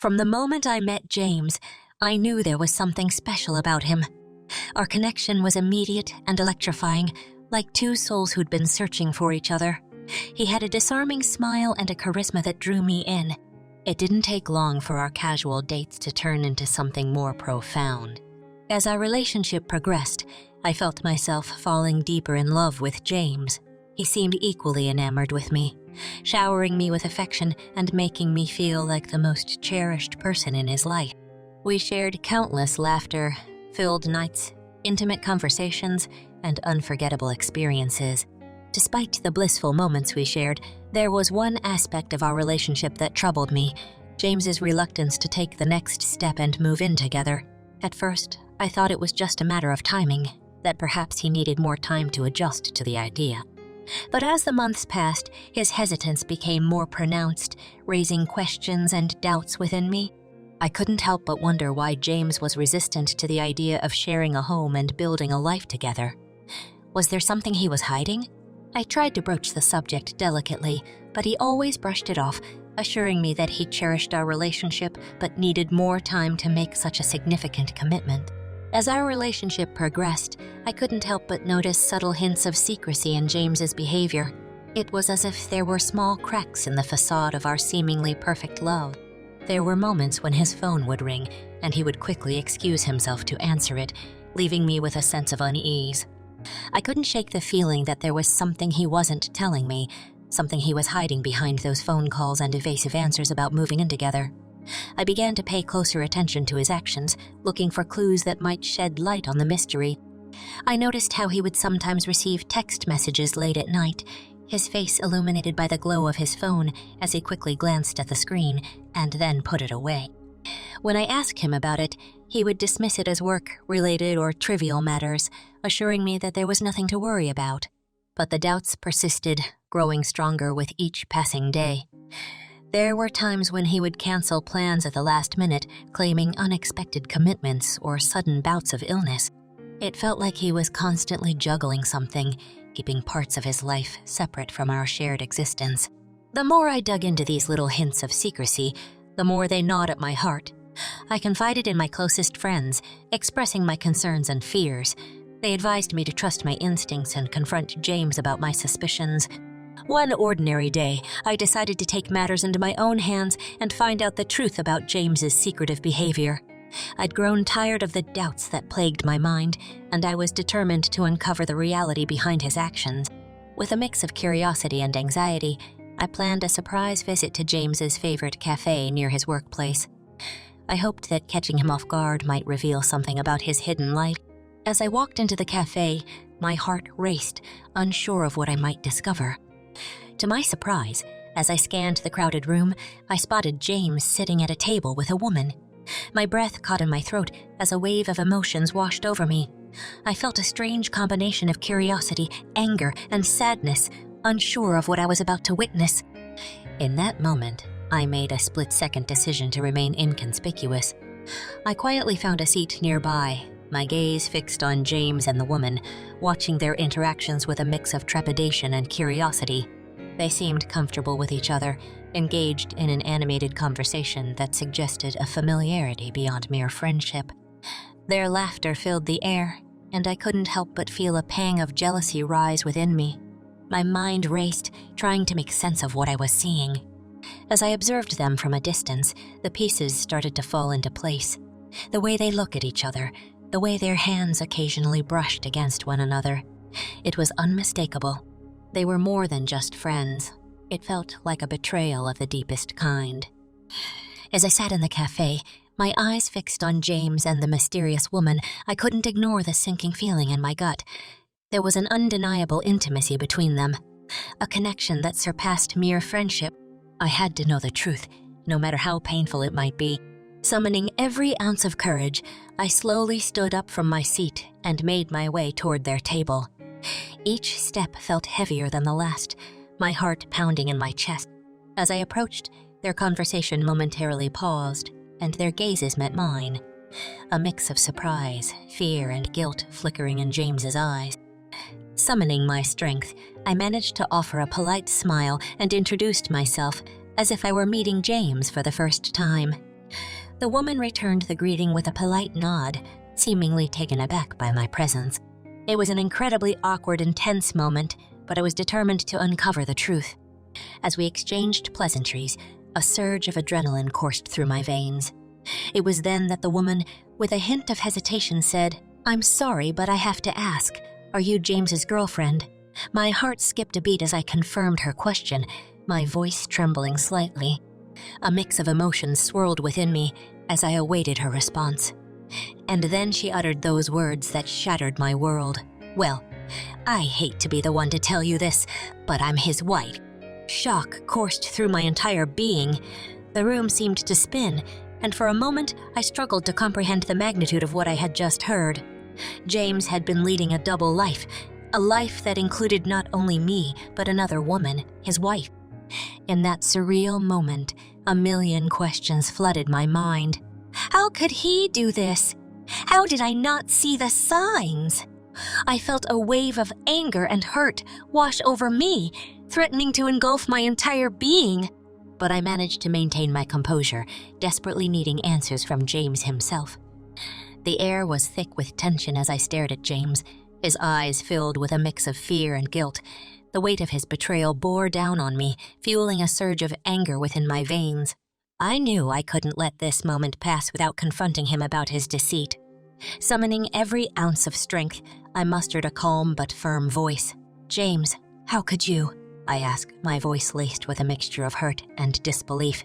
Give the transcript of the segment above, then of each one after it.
From the moment I met James, I knew there was something special about him. Our connection was immediate and electrifying, like two souls who'd been searching for each other. He had a disarming smile and a charisma that drew me in. It didn't take long for our casual dates to turn into something more profound. As our relationship progressed, I felt myself falling deeper in love with James. He seemed equally enamored with me, showering me with affection and making me feel like the most cherished person in his life. We shared countless laughter-filled nights, intimate conversations, and unforgettable experiences. Despite the blissful moments we shared, there was one aspect of our relationship that troubled me: James's reluctance to take the next step and move in together. At first, I thought it was just a matter of timing, that perhaps he needed more time to adjust to the idea. But as the months passed, his hesitance became more pronounced, raising questions and doubts within me. I couldn't help but wonder why James was resistant to the idea of sharing a home and building a life together. Was there something he was hiding? I tried to broach the subject delicately, but he always brushed it off, assuring me that he cherished our relationship but needed more time to make such a significant commitment. As our relationship progressed, I couldn't help but notice subtle hints of secrecy in James's behavior. It was as if there were small cracks in the facade of our seemingly perfect love. There were moments when his phone would ring, and he would quickly excuse himself to answer it, leaving me with a sense of unease. I couldn't shake the feeling that there was something he wasn't telling me, something he was hiding behind those phone calls and evasive answers about moving in together. I began to pay closer attention to his actions, looking for clues that might shed light on the mystery. I noticed how he would sometimes receive text messages late at night, his face illuminated by the glow of his phone as he quickly glanced at the screen and then put it away. When I asked him about it, he would dismiss it as work-related or trivial matters, assuring me that there was nothing to worry about. But the doubts persisted, growing stronger with each passing day. There were times when he would cancel plans at the last minute, claiming unexpected commitments or sudden bouts of illness. It felt like he was constantly juggling something, keeping parts of his life separate from our shared existence. The more I dug into these little hints of secrecy, the more they gnawed at my heart. I confided in my closest friends, expressing my concerns and fears. They advised me to trust my instincts and confront James about my suspicions. One ordinary day, I decided to take matters into my own hands and find out the truth about James's secretive behavior. I'd grown tired of the doubts that plagued my mind, and I was determined to uncover the reality behind his actions. With a mix of curiosity and anxiety, I planned a surprise visit to James's favorite cafe near his workplace. I hoped that catching him off guard might reveal something about his hidden life. As I walked into the cafe, my heart raced, unsure of what I might discover. To my surprise, as I scanned the crowded room, I spotted James sitting at a table with a woman. My breath caught in my throat as a wave of emotions washed over me. I felt a strange combination of curiosity, anger, and sadness, unsure of what I was about to witness. In that moment, I made a split-second decision to remain inconspicuous. I quietly found a seat nearby, my gaze fixed on James and the woman, watching their interactions with a mix of trepidation and curiosity. They seemed comfortable with each other, engaged in an animated conversation that suggested a familiarity beyond mere friendship. Their laughter filled the air, and I couldn't help but feel a pang of jealousy rise within me. My mind raced, trying to make sense of what I was seeing. As I observed them from a distance, the pieces started to fall into place. The way they looked at each other, the way their hands occasionally brushed against one another. It was unmistakable. They were more than just friends. It felt like a betrayal of the deepest kind. As I sat in the cafe, my eyes fixed on James and the mysterious woman, I couldn't ignore the sinking feeling in my gut. There was an undeniable intimacy between them, a connection that surpassed mere friendship. I had to know the truth, no matter how painful it might be. Summoning every ounce of courage, I slowly stood up from my seat and made my way toward their table. Each step felt heavier than the last, my heart pounding in my chest. As I approached, their conversation momentarily paused, and their gazes met mine. A mix of surprise, fear, and guilt flickering in James's eyes. Summoning my strength, I managed to offer a polite smile and introduced myself as if I were meeting James for the first time. The woman returned the greeting with a polite nod, seemingly taken aback by my presence. It was an incredibly awkward and tense moment, but I was determined to uncover the truth. As we exchanged pleasantries, a surge of adrenaline coursed through my veins. It was then that the woman, with a hint of hesitation, said, "I'm sorry, but I have to ask, are you James's girlfriend?" My heart skipped a beat as I confirmed her question, my voice trembling slightly. A mix of emotions swirled within me as I awaited her response. And then she uttered those words that shattered my world. "Well, I hate to be the one to tell you this, but I'm his wife." Shock coursed through my entire being. The room seemed to spin, and for a moment I struggled to comprehend the magnitude of what I had just heard. James had been leading a double life, a life that included not only me, but another woman, his wife. In that surreal moment, a million questions flooded my mind. How could he do this? How did I not see the signs? I felt a wave of anger and hurt wash over me, threatening to engulf my entire being. But I managed to maintain my composure, desperately needing answers from James himself. The air was thick with tension as I stared at James, his eyes filled with a mix of fear and guilt. The weight of his betrayal bore down on me, fueling a surge of anger within my veins. I knew I couldn't let this moment pass without confronting him about his deceit. Summoning every ounce of strength, I mustered a calm but firm voice. "James, how could you?" I asked, my voice laced with a mixture of hurt and disbelief.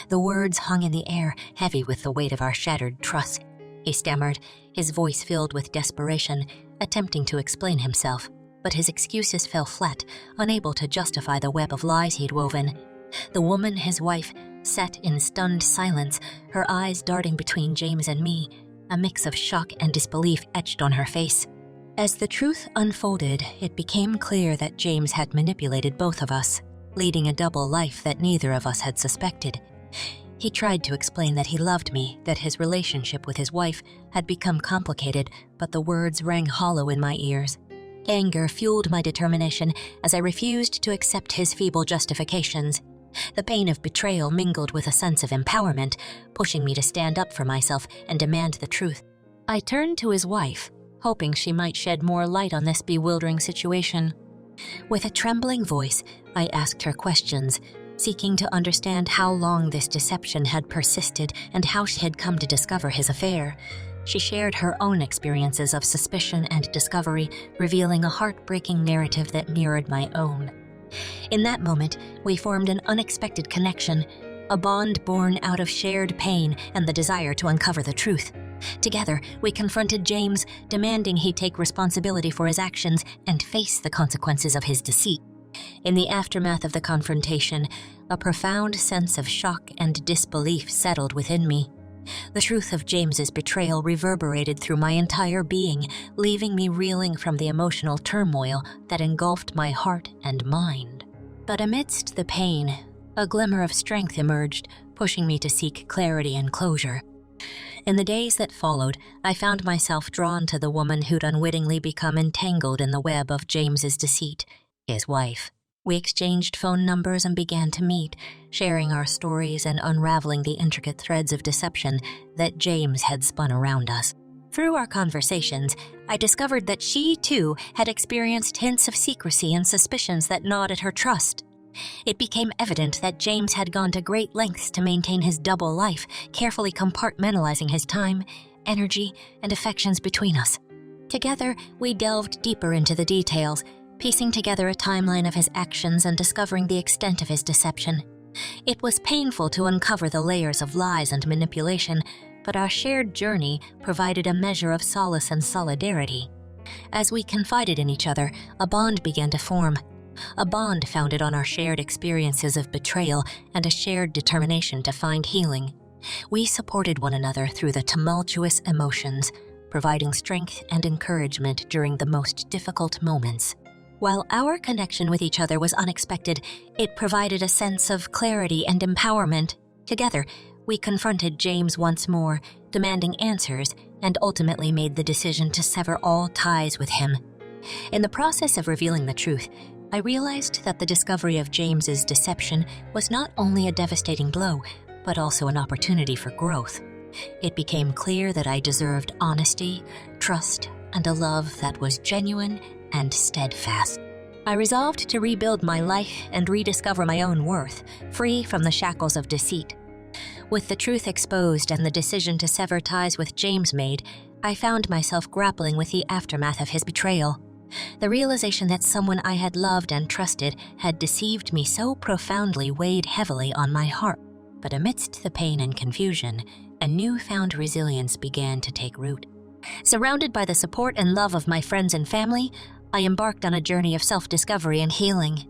The words hung in the air, heavy with the weight of our shattered trust. He stammered, his voice filled with desperation, attempting to explain himself. But his excuses fell flat, unable to justify the web of lies he'd woven. The woman, his wife, sat in stunned silence, her eyes darting between James and me, a mix of shock and disbelief etched on her face. As the truth unfolded, it became clear that James had manipulated both of us, leading a double life that neither of us had suspected. He tried to explain that he loved me, that his relationship with his wife had become complicated, but the words rang hollow in my ears. Anger fueled my determination as I refused to accept his feeble justifications. The pain of betrayal mingled with a sense of empowerment, pushing me to stand up for myself and demand the truth. I turned to his wife, hoping she might shed more light on this bewildering situation. With a trembling voice, I asked her questions, seeking to understand how long this deception had persisted and how she had come to discover his affair. She shared her own experiences of suspicion and discovery, revealing a heartbreaking narrative that mirrored my own. In that moment, we formed an unexpected connection, a bond born out of shared pain and the desire to uncover the truth. Together, we confronted James, demanding he take responsibility for his actions and face the consequences of his deceit. In the aftermath of the confrontation, a profound sense of shock and disbelief settled within me. The truth of James's betrayal reverberated through my entire being, leaving me reeling from the emotional turmoil that engulfed my heart and mind. But amidst the pain, a glimmer of strength emerged, pushing me to seek clarity and closure. In the days that followed, I found myself drawn to the woman who'd unwittingly become entangled in the web of James's deceit, his wife. We exchanged phone numbers and began to meet, sharing our stories and unraveling the intricate threads of deception that James had spun around us. Through our conversations, I discovered that she, too, had experienced hints of secrecy and suspicions that gnawed at her trust. It became evident that James had gone to great lengths to maintain his double life, carefully compartmentalizing his time, energy, and affections between us. Together, we delved deeper into the details, piecing together a timeline of his actions and discovering the extent of his deception. It was painful to uncover the layers of lies and manipulation, but our shared journey provided a measure of solace and solidarity. As we confided in each other, a bond began to form. A bond founded on our shared experiences of betrayal and a shared determination to find healing. We supported one another through the tumultuous emotions, providing strength and encouragement during the most difficult moments. While our connection with each other was unexpected, it provided a sense of clarity and empowerment. Together, we confronted James once more, demanding answers, and ultimately made the decision to sever all ties with him. In the process of revealing the truth, I realized that the discovery of James's deception was not only a devastating blow, but also an opportunity for growth. It became clear that I deserved honesty, trust, and a love that was genuine and steadfast. I resolved to rebuild my life and rediscover my own worth, free from the shackles of deceit. With the truth exposed and the decision to sever ties with James made, I found myself grappling with the aftermath of his betrayal. The realization that someone I had loved and trusted had deceived me so profoundly weighed heavily on my heart. But amidst the pain and confusion, a newfound resilience began to take root. Surrounded by the support and love of my friends and family, I embarked on a journey of self-discovery and healing.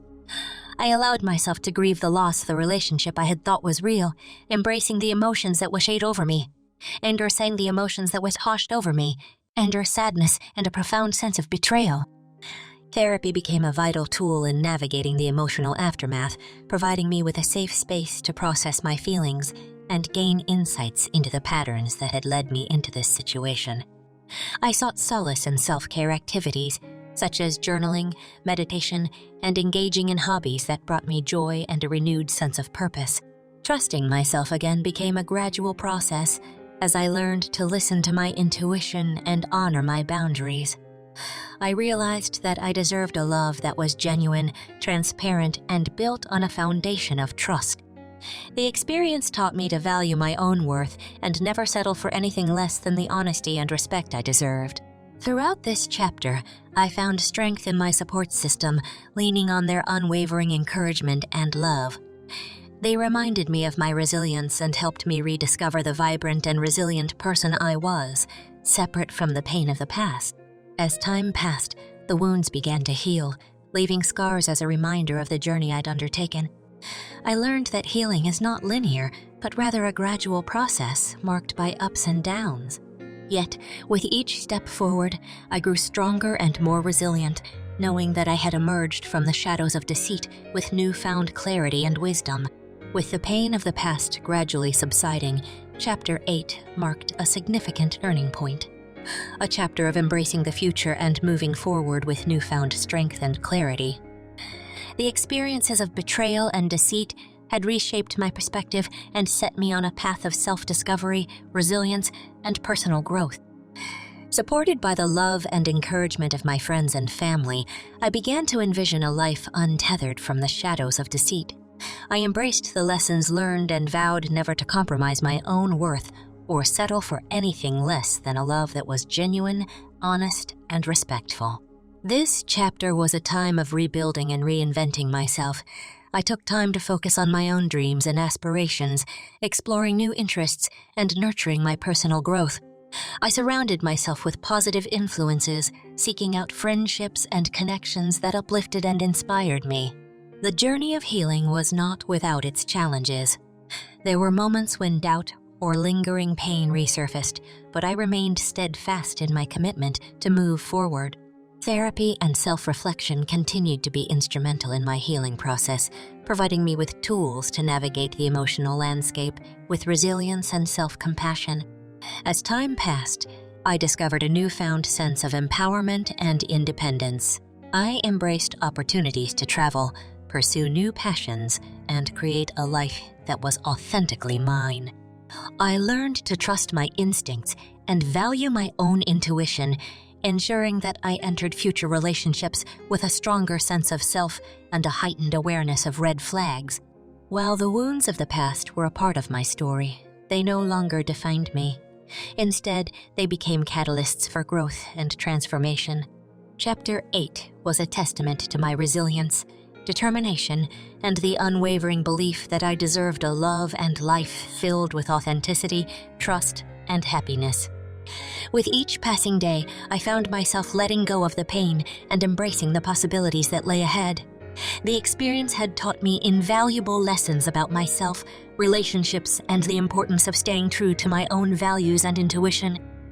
I allowed myself to grieve the loss of the relationship I had thought was real, embracing the emotions that washed over me. Anger sang the emotions that washed over me, anger, sadness, and a profound sense of betrayal. Therapy became a vital tool in navigating the emotional aftermath, providing me with a safe space to process my feelings and gain insights into the patterns that had led me into this situation. I sought solace in self-care activities, such as journaling, meditation, and engaging in hobbies that brought me joy and a renewed sense of purpose. Trusting myself again became a gradual process as I learned to listen to my intuition and honor my boundaries. I realized that I deserved a love that was genuine, transparent, and built on a foundation of trust. The experience taught me to value my own worth and never settle for anything less than the honesty and respect I deserved. Throughout this chapter, I found strength in my support system, leaning on their unwavering encouragement and love. They reminded me of my resilience and helped me rediscover the vibrant and resilient person I was, separate from the pain of the past. As time passed, the wounds began to heal, leaving scars as a reminder of the journey I'd undertaken. I learned that healing is not linear, but rather a gradual process marked by ups and downs. Yet, with each step forward, I grew stronger and more resilient, knowing that I had emerged from the shadows of deceit with newfound clarity and wisdom. With the pain of the past gradually subsiding, Chapter 8 marked a significant turning point. A chapter of embracing the future and moving forward with newfound strength and clarity. The experiences of betrayal and deceit had reshaped my perspective and set me on a path of self-discovery, resilience, and personal growth. Supported by the love and encouragement of my friends and family, I began to envision a life untethered from the shadows of deceit. I embraced the lessons learned and vowed never to compromise my own worth or settle for anything less than a love that was genuine, honest, and respectful. This chapter was a time of rebuilding and reinventing myself. I took time to focus on my own dreams and aspirations, exploring new interests and nurturing my personal growth. I surrounded myself with positive influences, seeking out friendships and connections that uplifted and inspired me. The journey of healing was not without its challenges. There were moments when doubt or lingering pain resurfaced, but I remained steadfast in my commitment to move forward. Therapy and self-reflection continued to be instrumental in my healing process, providing me with tools to navigate the emotional landscape with resilience and self-compassion. As time passed, I discovered a newfound sense of empowerment and independence. I embraced opportunities to travel, pursue new passions, and create a life that was authentically mine. I learned to trust my instincts and value my own intuition, ensuring that I entered future relationships with a stronger sense of self and a heightened awareness of red flags. While the wounds of the past were a part of my story, they no longer defined me. Instead, they became catalysts for growth and transformation. Chapter 8 was a testament to my resilience, determination, and the unwavering belief that I deserved a love and life filled with authenticity, trust, and happiness. With each passing day, I found myself letting go of the pain and embracing the possibilities that lay ahead. The experience had taught me invaluable lessons about myself, relationships, and the importance of staying true to my own values and intuition.